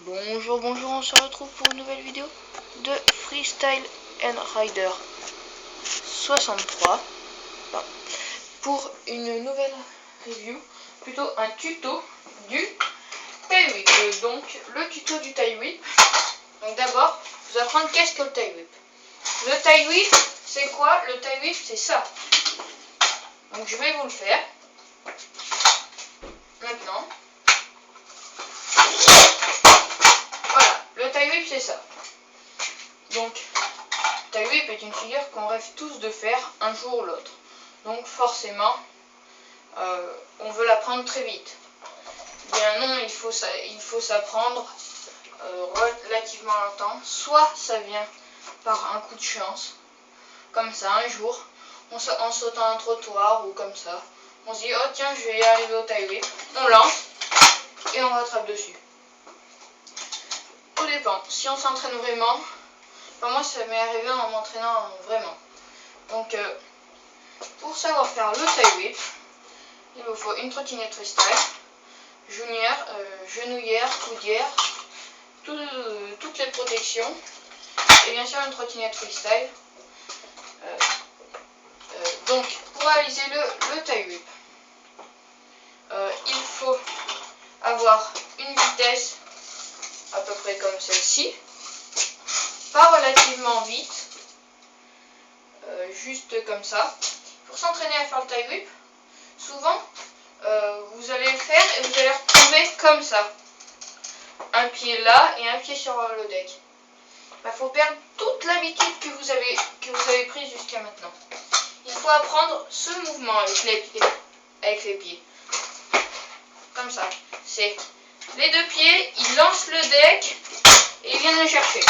Bonjour, on se retrouve pour une nouvelle vidéo de Freestyle and Rider 63 pour une nouvelle review, plutôt un tuto du tail whip. Donc le tuto du tail whip. Donc d'abord, vous apprendre qu'est-ce que le tail whip. Le tail whip, c'est quoi? Le tail whip, c'est ça. Donc je vais vous le faire maintenant. Voilà, le tail whip, c'est ça. Donc, tail whip est une figure qu'on rêve tous de faire un jour ou l'autre. Donc forcément, on veut l'apprendre très vite. Bien non, il faut s'apprendre relativement longtemps. Soit ça vient par un coup de chance, comme ça, un jour, en sautant un trottoir ou comme ça. On se dit, oh tiens, je vais y arriver au tail whip. On lance et on rattrape dessus. Tout dépend. Si on s'entraîne vraiment, enfin, moi ça m'est arrivé en m'entraînant vraiment. Donc pour savoir faire le tail whip, il vous faut une trottinette freestyle, genouillère, coudière, toutes les protections, et bien sûr une trottinette freestyle. Donc pour réaliser le tail whip, il faut avoir une vitesse à peu près comme celle-ci, pas relativement vite, juste comme ça. Pour s'entraîner à faire le tail whip, souvent vous allez le faire et vous allez retrouver comme ça, un pied là et un pied sur le deck. Il faut perdre toute l'habitude que vous avez prise jusqu'à maintenant. Il faut apprendre ce mouvement avec les pieds. Comme ça. C'est les deux pieds, ils lancent le deck et ils viennent le chercher.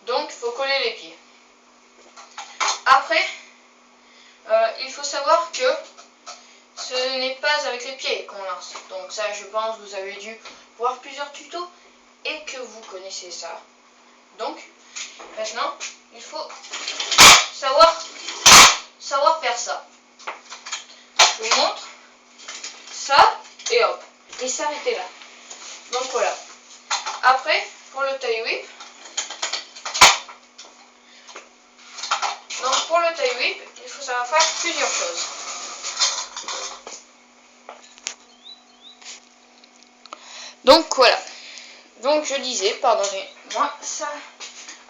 Donc il faut coller les pieds. Après, il faut savoir que ce n'est pas avec les pieds qu'on lance. Donc ça, je pense, vous avez dû voir plusieurs tutos et que vous connaissez ça. Donc, maintenant, il faut savoir faire ça. Je vous montre ça et hop, et s'arrêter là. Donc voilà. Après, pour le tail whip, il faut savoir faire plusieurs choses. Donc voilà. Donc je disais, pardonnez-moi, ça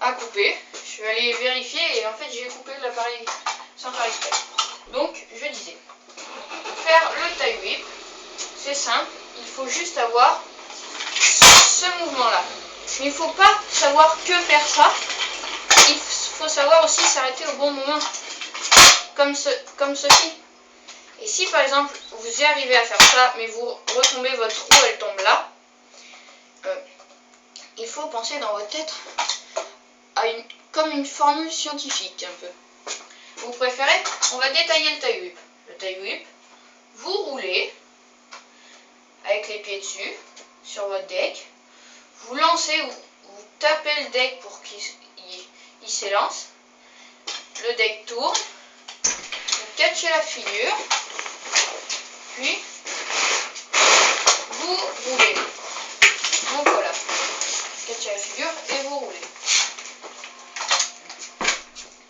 a coupé. Je vais aller vérifier et en fait j'ai coupé l'appareil sans faire exprès. Donc je disais, pour faire le tail whip, c'est simple, il faut juste avoir ce mouvement-là. Mais il ne faut pas savoir que faire ça. Il faut savoir aussi s'arrêter au bon moment, comme ceci. Et si par exemple vous y arrivez à faire ça, mais vous retombez, votre roue elle tombe là, il faut penser dans votre tête à comme une formule scientifique un peu. Vous préférez, on va détailler le tail whip. Le tail whip, vous roulez avec les pieds dessus sur votre deck, vous lancez ou vous tapez le deck pour qu'il s'élance, le deck tourne, vous catchez la figure, puis vous roulez. Donc voilà, catchez la figure et vous roulez.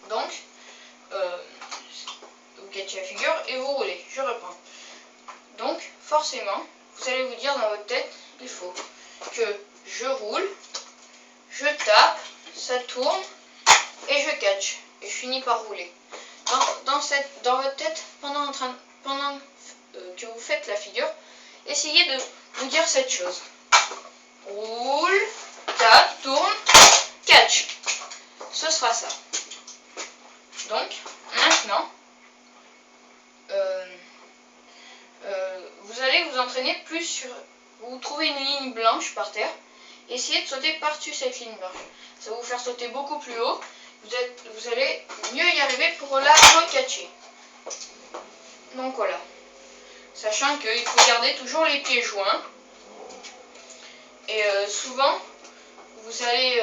Donc, vous catchez la figure et vous roulez. Je reprends. Donc, forcément, vous allez vous dire dans votre tête, il faut que je roule, je tape, ça tourne et je catch. Et je finis par rouler. Dans votre tête, pendant que vous faites la figure, essayez de vous dire cette chose. Roule, tape, tourne, catch. Ce sera ça. Donc, maintenant, vous allez vous entraîner plus sur... Vous trouvez une ligne blanche par terre, essayez de sauter par-dessus cette ligne blanche. Ça va vous faire sauter beaucoup plus haut. Vous allez mieux y arriver pour la recatcher. Donc voilà. Sachant qu'il faut garder toujours les pieds joints. Et souvent, vous allez...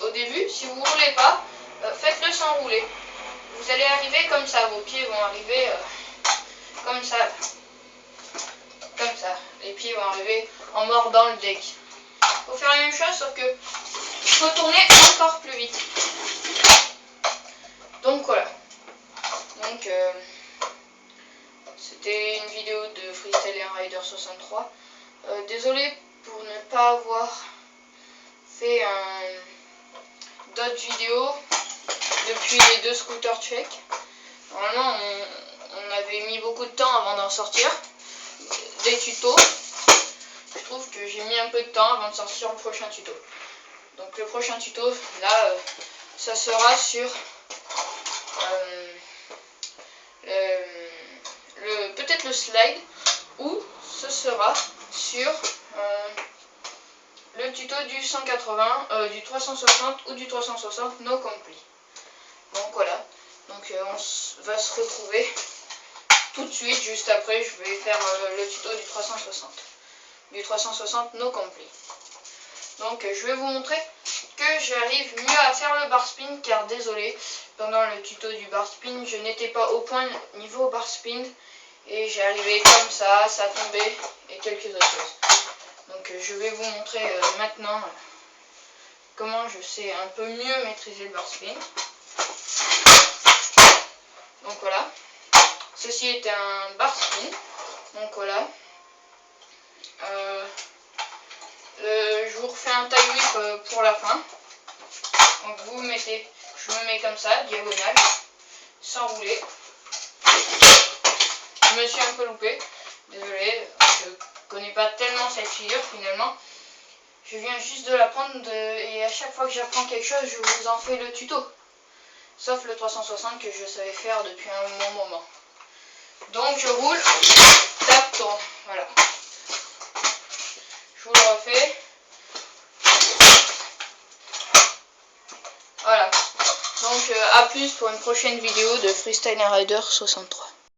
au début, si vous ne roulez pas, faites-le sans rouler. Vous allez arriver comme ça, vos pieds vont arriver comme ça. Comme ça. Les pieds vont arriver en mordant le deck. faut faire la même chose, sauf que faut tourner encore plus vite. Donc voilà. Donc c'était une vidéo de Freestyle Rider 63. Désolé pour ne pas avoir fait d'autres vidéos depuis les 2 scooters tchèques. Normalement on avait mis beaucoup de temps avant d'en sortir des tutos. Je trouve que j'ai mis un peu de temps avant de sortir le prochain tuto. Donc le prochain tuto là ça sera sur peut-être le slide, ou ce sera sur le tuto du 180, du 360 ou du 360 no complete. Donc voilà, donc on va se retrouver tout de suite, juste après je vais faire le tuto du 360 no complete. Donc je vais vous montrer que j'arrive mieux à faire le bar spin, car désolé, pendant le tuto du bar spin je n'étais pas au point niveau bar spin et j'ai arrivé comme ça tombait et quelques autres choses. Donc je vais vous montrer maintenant comment je sais un peu mieux maîtriser le bar spin. Donc voilà, ceci est un bar spin. Donc voilà, je vous refais un tie whip pour la fin. Donc vous mettez, je me mets comme ça, diagonale, sans rouler. Je me suis un peu loupé, désolé, je connais pas tellement cette figure finalement. Je viens juste de l'apprendre et à chaque fois que j'apprends quelque chose, je vous en fais le tuto. Sauf le 360 que je savais faire depuis un bon moment. Donc je roule, tape, tourne, voilà. Je vous le refais. Voilà. Donc à plus pour une prochaine vidéo de Freestyle Rider 63.